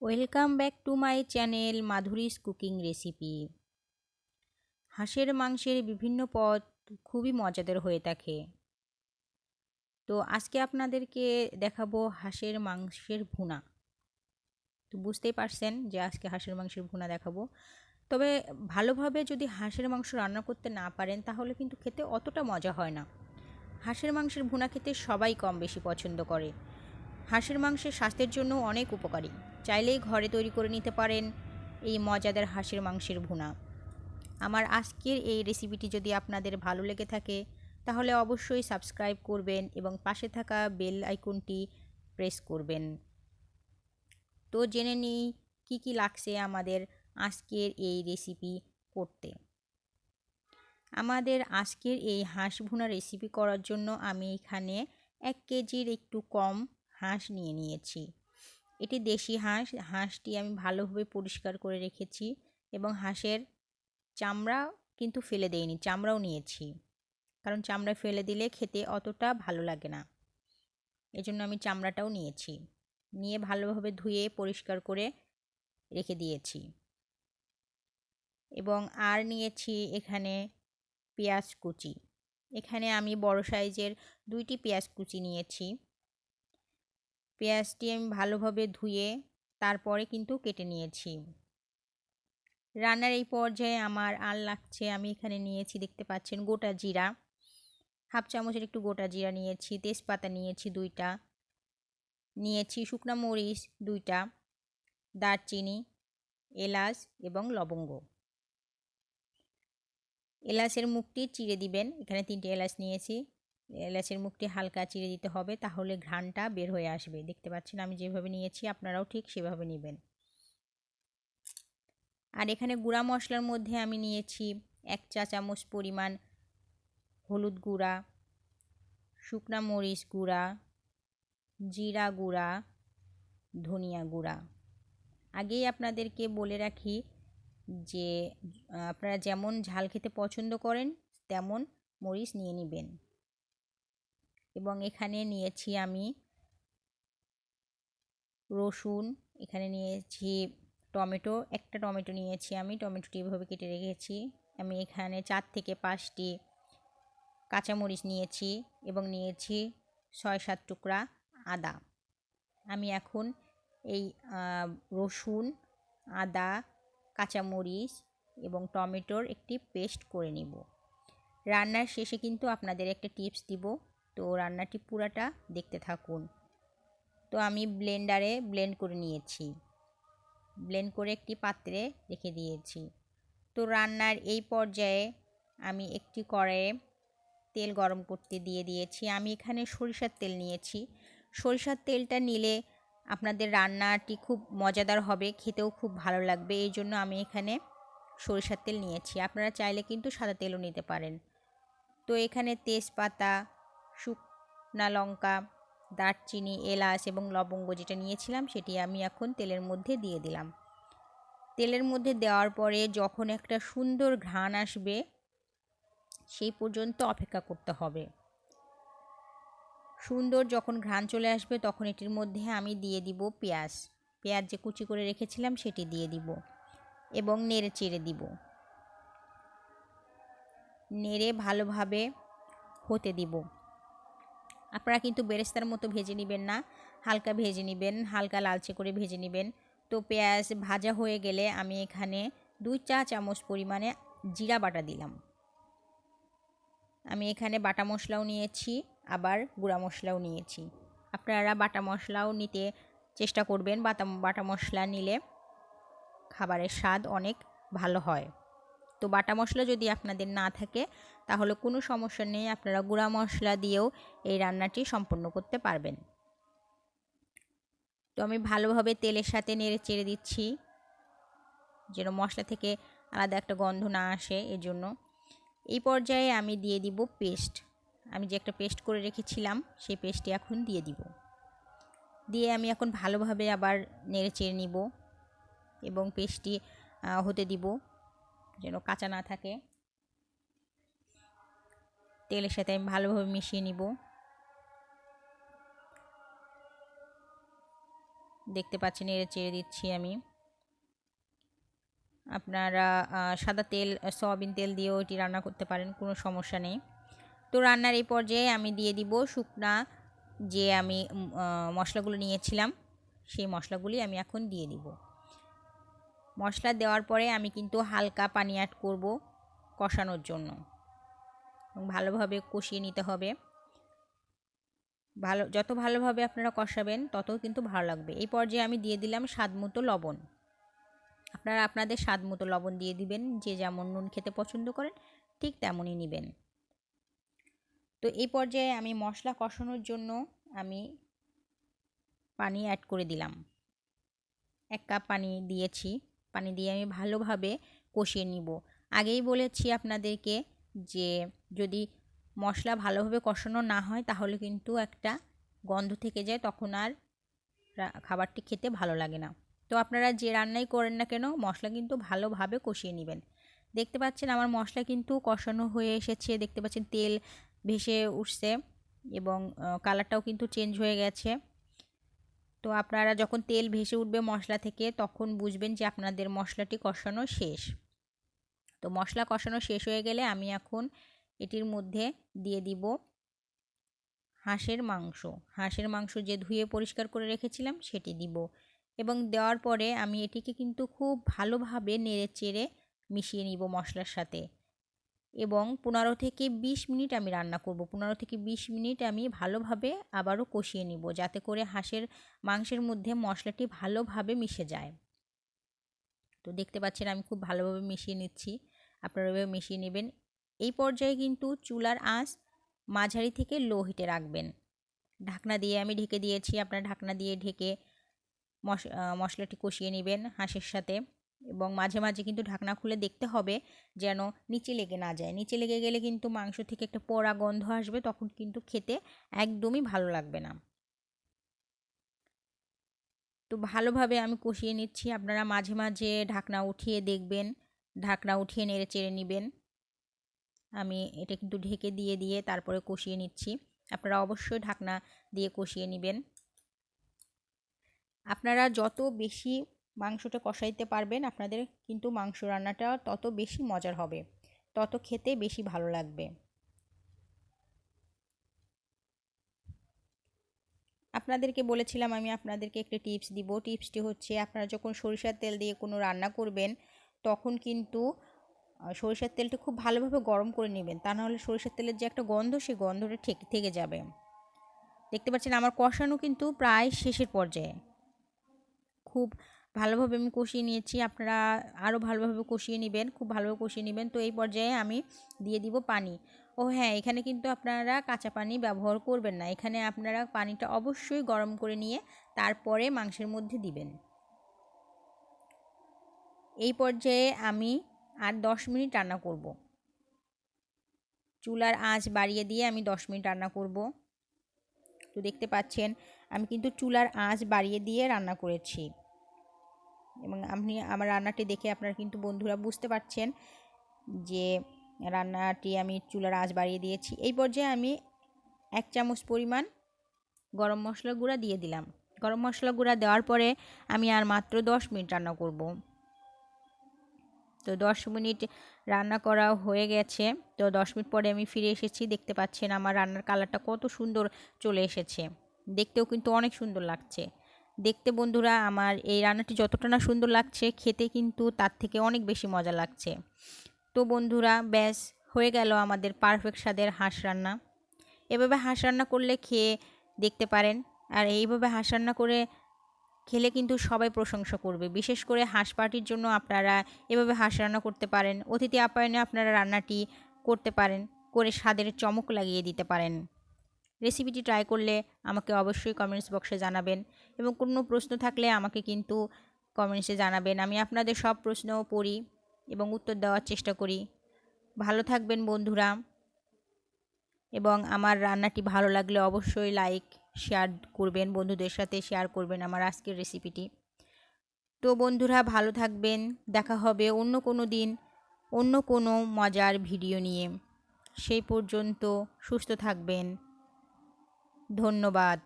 Welcome back to my channel Madhuri's cooking recipe. হাঁসের মাংসের বিভিন্ন পদ খুবই মজাদার হয়ে থাকে। তো আজকে আপনাদেরকে দেখাবো হাঁসের মাংসের ভুনা। তো বুঝতেই পারছেন যে আজকে হাঁসের মাংসের ভুনা দেখাবো। তবে ভালোভাবে যদি হাঁসের মাংস রান্না করতে না পারেন তাহলে কিন্তু খেতে অতটা মজা হয় না। হাঁসের মাংসের ভুনা খেতে সবাই কম বেশি পছন্দ করে। হাঁসের মাংসের স্বাস্থ্যের জন্য অনেক উপকারী। চাইলেই ঘরে তৈরি করে নিতে পারেন এই মজাদার হাঁসের মাংসের ভুনা। আমার আজকের এই রেসিপিটি যদি আপনাদের ভালো লেগে থাকে তাহলে অবশ্যই সাবস্ক্রাইব করবেন এবং পাশে থাকা বেল আইকনটি প্রেস করবেন। তো জেনে নিই কী কী লাগছে আমাদের আজকের এই রেসিপি করতে। আমাদের আজকের এই হাঁস ভুনা রেসিপি করার জন্য আমি এখানে 1 কেজির একটু কম হাঁস নিয়ে নিয়েছি। এটি দেশি হাঁস। হাঁসটি আমি ভালোভাবে পরিষ্কার করে রেখেছি এবং হাঁসের চামড়া কিন্তু ফেলে দেইনি, চামড়াও নিয়েছি, কারণ চামড়া ফেলে দিলে খেতে অতটা ভালো লাগে না। এজন্য আমি চামড়াটাও নিয়েছি, নিয়ে ভালোভাবে ধুয়ে পরিষ্কার করে রেখে দিয়েছি। এবং আর নিয়েছি এখানে পেঁয়াজ কুচি। এখানে আমি বড় সাইজের 2টি পেঁয়াজ কুচি নিয়েছি। পেঁয়াজটি আমি ভালোভাবে ধুয়ে তারপরে কিন্তু কেটে নিয়েছি। রান্নার এই পর্যায়ে আমার আর লাগছে, আমি এখানে নিয়েছি দেখতে পাচ্ছেন গোটা জিরা, হাফ চামচের একটু গোটা জিরা নিয়েছি, তেজপাতা নিয়েছি 2টা, নিয়েছি শুকনা মরিচ 2টা, দারচিনি, এলাচ এবং লবঙ্গ। এলাচের মুখটি চিড়ে দিবেন, এখানে 3টে এলাচ নিয়েছি। এলাচের মুখটি হালকা চিড়ে দিতে হবে, তাহলে ঘ্রাণটা বের হয়ে আসবে। দেখতে পাচ্ছেন আমি যেভাবে নিয়েছি, আপনারাও ঠিক সেভাবে নেবেন। আর এখানে গুঁড়া মশলার মধ্যে আমি নিয়েছি 1 চা চামচ পরিমাণ হলুদ গুঁড়া, শুকনা মরিচ গুঁড়া, জিরা গুঁড়া, ধনিয়া গুঁড়া। আগেই আপনাদেরকে বলে রাখি যে আপনারা যেমন ঝাল খেতে পছন্দ করেন তেমন মরিচ নিয়ে নেবেন। এবং এখানে নিয়েছি আমি রসুন, এখানে নিয়েছি টমেটো, একটা টমেটো নিয়েছি আমি, টমেটোটি এভাবে কেটে রেখেছি। আমি এখানে 4 থেকে 5টি কাঁচামরিচ নিয়েছি এবং নিয়েছি 6-7 টুকরা আদা। আমি এখন এই রসুন, আদা, কাঁচামরিচ এবং টমেটোর একটি পেস্ট করে নিব। রান্নার শেষে কিন্তু আপনাদের একটা টিপস দিব, তো রান্নাটি পুরাটা দেখতে থাকুন। তো আমি ব্লেন্ডারে ব্লেন্ড করে নিয়েছি, ব্লেন্ড করে একটি পাত্রে রেখে দিয়েছি। তো রান্নার এই পর্যায়ে আমি একটি কড়াইয়ে তেল গরম করতে দিয়ে দিয়েছি। আমি এখানে সরিষার তেল নিয়েছি। সরিষার তেলটা নিলে আপনাদের রান্নাটি খুব মজাদার হবে, খেতেও খুব ভালো লাগবে। এই জন্য আমি এখানে সরিষার তেল নিয়েছি। আপনারা চাইলে কিন্তু সাদা তেলও নিতে পারেন। তো এখানে তেজপাতা, শুকনা লঙ্কা, দারচিনি, এলাচ এবং লবঙ্গ যেটা নিয়েছিলাম সেটি আমি এখন তেলের মধ্যে দিয়ে দিলাম। তেলের মধ্যে দেওয়ার পরে যখন একটা সুন্দর ঘ্রাণ আসবে সেই পর্যন্ত অপেক্ষা করতে হবে। সুন্দর যখন ঘ্রাণ চলে আসবে তখন এটির মধ্যে আমি দিয়ে দিব পেঁয়াজ। পেঁয়াজ যে কুচি করে রেখেছিলাম সেটি দিয়ে দিব এবং নেড়ে চেড়ে দিব। নেড়ে ভালোভাবে হতে দিব। আপনারা কিন্তু বেরেস্তার মতো ভেজে নেবেন না, হালকা ভেজে নেবেন, হালকা লালচে করে ভেজে নেবেন। তো পেঁয়াজ ভাজা হয়ে গেলে আমি এখানে 2 চা চামচ পরিমাণে জিরা বাটা দিলাম। আমি এখানে বাটা মশলাও নিয়েছি, আবার গুঁড়া মশলাও নিয়েছি। আপনারা বাটা মশলাও নিতে চেষ্টা করবেন, বাটা মশলা নিলে খাবারের স্বাদ অনেক ভালো হয়। তো বাটা মশলা যদি আপনাদের না থাকে তাহলে কোনো সমস্যা নেই, আপনারা গুঁড়া মশলা দিয়েও এই রান্নাটি সম্পন্ন করতে পারবেন। তো আমি ভালোভাবে তেলের সাথে নেড়ে চেড়ে দিচ্ছি যেন মশলা থেকে আলাদা একটা গন্ধ না আসে, এজন্য। এই পর্যায়ে আমি দিয়ে দিব পেস্ট। আমি যে একটা পেস্ট করে রেখেছিলাম সেই পেস্টটি এখন দিয়ে দিব। দিয়ে আমি এখন ভালোভাবে আবার নেড়ে চেড়ে নিব এবং পেস্টটি হতে দিব যেন কাঁচা না থাকে। তেলের সাথে আমি ভালোভাবে মিশিয়ে নিব। দেখতে পাচ্ছেন নেড়ে চেড়ে দিচ্ছি আমি। আপনারা সাদা তেল সয়াবিন তেল দিয়েও এটি রান্না করতে পারেন, কোনো সমস্যা নেই। তো রান্নার এই পর্যায়ে আমি দিয়ে দিব শুকনা যে আমি মশলাগুলো নিয়েছিলাম, সেই মশলাগুলি আমি এখন দিয়ে দিব। মশলা দেওয়ার পরে আমি কিন্তু হালকা পানি অ্যাড করব কষানোর জন্য, এবং ভালোভাবে কষিয়ে নিতে হবে। যত ভালোভাবে আপনারা কষাবেন তত কিন্তু ভালো লাগবে। এই পর্যায়ে আমি দিয়ে দিলাম স্বাদ মতো লবণ। আপনারা আপনাদের স্বাদ মতো লবণ দিয়ে দিবেন, যে যেমন নুন খেতে পছন্দ করেন ঠিক তেমনই নেবেন। তো এই পর্যায়ে আমি মশলা কষানোর জন্য আমি পানি অ্যাড করে দিলাম। 1 কাপ পানি দিয়েছি। পানি দিয়ে আমি ভালোভাবে কষিয়ে নিব। আগেই বলেছি আপনাদেরকে যে যদি মশলা ভালোভাবে কষানো না হয় তাহলে কিন্তু একটা গন্ধ থেকে যায়, তখন আর খাবারটি খেতে ভালো লাগে না। তো আপনারা যে রান্নাই করেন না কেন মশলা কিন্তু ভালোভাবে কষিয়ে নেবেন। দেখতে পাচ্ছেন আমার মশলা কিন্তু কষানো হয়ে এসেছে, দেখতে পাচ্ছেন তেল ভেসে উঠছে এবং কালারটাও কিন্তু চেঞ্জ হয়ে গেছে। তো আপনারা যখন তেল ভেসে উঠবে মশলা থেকে তখন বুঝবেন যে আপনাদের মশলাটি কষানো শেষ। তো মশলা কষানো শেষ হয়ে গেলে আমি এখন এটির মধ্যে দিয়ে দিব হাঁসের মাংস। হাঁসের মাংস যে ধুয়ে পরিষ্কার করে রেখেছিলাম সেটি দিব, এবং দেওয়ার পরে আমি এটিকে কিন্তু খুব ভালোভাবে নেড়ে চেড়ে মিশিয়ে নিব মশলার সাথে, এবং 15 থেকে 20 মিনিট আমি রান্না করব। 15 থেকে 20 মিনিট আমি ভালোভাবে আবারও কষিয়ে নিব, যাতে করে হাঁসের মাংসের মধ্যে মশলাটি ভালোভাবে মিশে যায়। তো দেখতে পাচ্ছেন আমি খুব ভালোভাবে মিশিয়ে নিচ্ছি, আপনারা এভাবে মিশিয়ে নেবেন। এই পর্যায়ে কিন্তু চুলার আঁচ মাঝারি থেকে লো হিটে রাখবেন। ঢাকনা দিয়ে আমি ঢেকে দিয়েছি, আপনারা ঢাকনা দিয়ে ঢেকে মশলাটি কষিয়ে নেবেন হাঁসের সাথে, এবং মাঝে মাঝে কিন্তু ঢাকনা খুলে দেখতে হবে যেন নিচে লেগে না যায়। নিচে লেগে গেলে কিন্তু মাংস থেকে একটা পোড়া গন্ধ আসবে, তখন কিন্তু খেতে একদমই ভালো লাগবে না। তো ভালোভাবে আমি কষিয়ে নিচ্ছি, আপনারা মাঝে মাঝে ঢাকনা উঠিয়ে দেখবেন, ঢাকনা উঠিয়ে নেড়ে চেড়ে নেবেন। আমি এটা কিন্তু ঢেকে দিয়ে দিয়ে তারপরে কষিয়ে নিচ্ছি। আপনারা অবশ্যই ঢাকনা দিয়ে কষিয়ে নেবেন। আপনারা যত বেশি মাংসটা কষাইতে পারবেন আপনাদের কিন্তু মাংস রান্নাটা তত বেশি মজার হবে, তত খেতে বেশি ভালো লাগবে। আপনাদেরকে বলেছিলাম আমি আপনাদেরকে একটা টিপস দিব। টিপসটি হচ্ছে আপনারা যখন সরিষার তেল দিয়ে কোনো রান্না করবেন তখন কিন্তু সরিষার তেলটা খুব ভালোভাবে গরম করে নেবেন, তা নাহলে সরিষার তেলের যে একটা গন্ধ সেই গন্ধটা থেকে যাবে। দেখতে পাচ্ছেন আমার কষানো কিন্তু প্রায় শেষের পর্যায়ে। খুব ভালোভাবে আমি কষিয়ে নিয়েছি, আপনারা আরও ভালোভাবে কষিয়ে নেবেন, খুব ভালোভাবে কষিয়ে নেবেন। তো এই পর্যায়ে আমি দিয়ে দিব পানি। ও হ্যাঁ, এখানে কিন্তু আপনারা কাঁচা পানি ব্যবহার করবেন না, এখানে আপনারা পানিটা অবশ্যই গরম করে নিয়ে তারপরে মাংসের মধ্যে দিবেন। এই পর্যায়ে আমি আর 10 মিনিট রান্না করব। চুলার আঁচ বাড়িয়ে দিয়ে আমি 10 মিনিট রান্না করব। তো দেখতে পাচ্ছেন আমি কিন্তু চুলার আঁচ বাড়িয়ে দিয়ে রান্না করেছি, এবং আপনি আমার রান্নাটি দেখে আপনারা কিন্তু বন্ধুরা বুঝতে পারছেন যে রান্নাটি আমি চুলার আঁচ বাড়িয়ে দিয়েছি। এই পর্যায়ে আমি 1 চামচ পরিমাণ গরম মশলা গুঁড়া দিয়ে দিলাম। গরম মশলা গুঁড়া দেওয়ার পরে আমি আর মাত্র 10 মিনিট রান্না করব। তো 10 মিনিট রান্না করা হয়ে গেছে। তো 10 মিনিট পরে আমি ফিরে এসেছি, দেখতে পাচ্ছেন আমার রান্নার কালারটা কত সুন্দর চলে এসেছে, দেখতেও কিন্তু অনেক সুন্দর লাগছে। দেখতে বন্ধুরা আমার এই রান্নাটি যতটা না সুন্দর লাগছে খেতে কিন্তু তার থেকে অনেক বেশি মজা লাগছে। তো বন্ধুরা ব্যাস হয়ে গেল আমাদের পারফেক্ট স্বাদের হাঁস রান্না। এভাবে হাঁস রান্না করলে খেয়ে দেখতে পারেন, আর এইভাবে হাঁস রান্না করে খেলে কিন্তু সবাই প্রশংসা করবে। বিশেষ করে হাঁস পার্টির জন্য আপনারা এভাবে হাঁস রান্না করতে পারেন। অতিথি আপ্যায়নে আপনারা রান্নাটি করতে পারেন, করে স্বাদের চমক লাগিয়ে দিতে পারেন। রেসিপিটি ট্রাই করলে আমাকে অবশ্যই কমেন্টস বক্সে জানাবেন, এবং কোনো প্রশ্ন থাকলে আমাকে কিন্তু কমেন্টসে জানাবেন। আমি আপনাদের সব প্রশ্ন পড়ি এবং উত্তর দেওয়ার চেষ্টা করি। ভালো থাকবেন বন্ধুরা, এবং আমার রান্নাটি ভালো লাগলে অবশ্যই লাইক শেয়ার করবেন, বন্ধুদের সাথে শেয়ার করবেন আমার আজকের রেসিপিটি। তো বন্ধুরা ভালো থাকবেন, দেখা হবে অন্য কোনো দিন অন্য কোনো মজার ভিডিও নিয়ে। সেই পর্যন্ত সুস্থ থাকবেন। ধন্যবাদ।